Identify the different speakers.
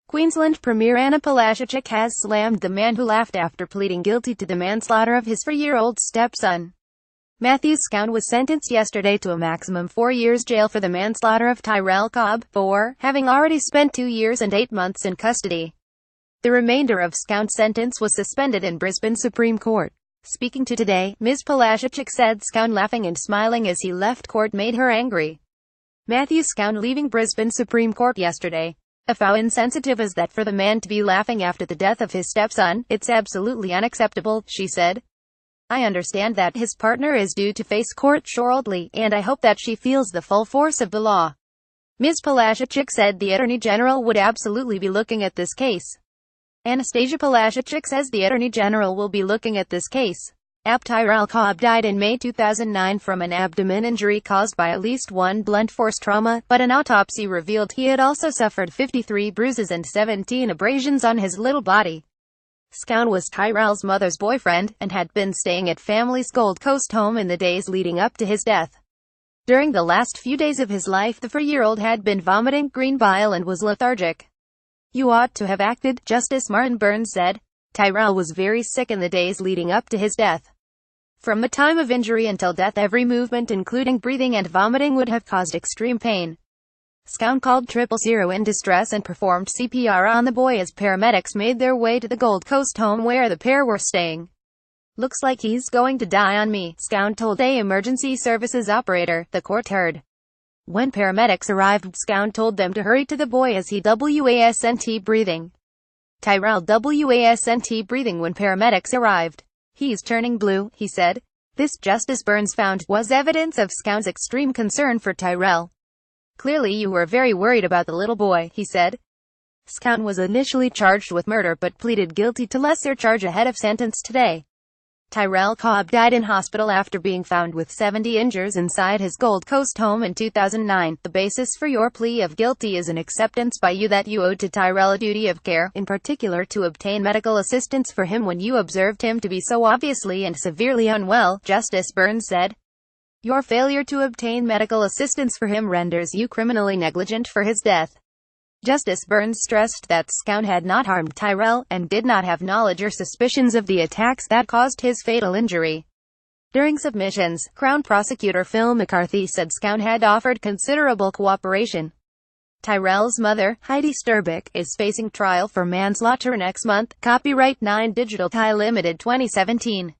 Speaker 1: Queensland Premier Anna Palaszczuk has slammed the man who laughed after pleading guilty to the manslaughter of his 4-year-old stepson. Matthew Scown was sentenced yesterday to a maximum 4 years jail for the manslaughter of Tyrell Cobb, having already spent 2 years and 8 months in custody. The remainder of Scown's sentence was suspended in Brisbane Supreme Court. Speaking to Today, Ms. Palaszczuk said Scown laughing and smiling as he left court made her angry. Matthew Scown leaving Brisbane Supreme Court yesterday. How insensitive is that for the man to be laughing after the death of his stepson? It's absolutely unacceptable, she said. I understand that his partner is due to face court shortly, and I hope that she feels the full force of the law. Ms. Palaszczuk said the Attorney General would absolutely be looking at this case. Anastasia Palaszczuk says the Attorney General will be looking at this case. Tyrell Cobb died in May 2009 from an abdomen injury caused by at least one blunt force trauma, but an autopsy revealed he had also suffered 53 bruises and 17 abrasions on his little body. Scown was Tyrell's mother's boyfriend, and had been staying at family's Gold Coast home in the days leading up to his death. During the last few days of his life, the 4-year-old had been vomiting green bile and was lethargic. You ought to have acted, Justice Martin Burns said. Tyrell was very sick in the days leading up to his death. From the time of injury until death, every movement, including breathing and vomiting, would have caused extreme pain. Scown called 000 in distress and performed CPR on the boy as paramedics made their way to the Gold Coast home where the pair were staying. Looks like he's going to die on me, Scown told a emergency services operator, the court heard. When paramedics arrived, Scown told them to hurry to the boy as he wasn't breathing. Tyrell wasn't breathing when paramedics arrived. He's turning blue, he said. This, Justice Burns found, was evidence of Scown's extreme concern for Tyrell. Clearly you were very worried about the little boy, he said. Scown was initially charged with murder but pleaded guilty to lesser charge ahead of sentence today. Tyrell Cobb died in hospital after being found with 70 injuries inside his Gold Coast home in 2009. The basis for your plea of guilty is an acceptance by you that you owed to Tyrell a duty of care, in particular to obtain medical assistance for him when you observed him to be so obviously and severely unwell, Justice Burns said. Your failure to obtain medical assistance for him renders you criminally negligent for his death. Justice Burns stressed that Scown had not harmed Tyrell, and did not have knowledge or suspicions of the attacks that caused his fatal injury. During submissions, Crown Prosecutor Phil McCarthy said Scown had offered considerable cooperation. Tyrell's mother, Heidi Sturbeck, is facing trial for manslaughter next month. Copyright 9 Digital Ty Limited 2017.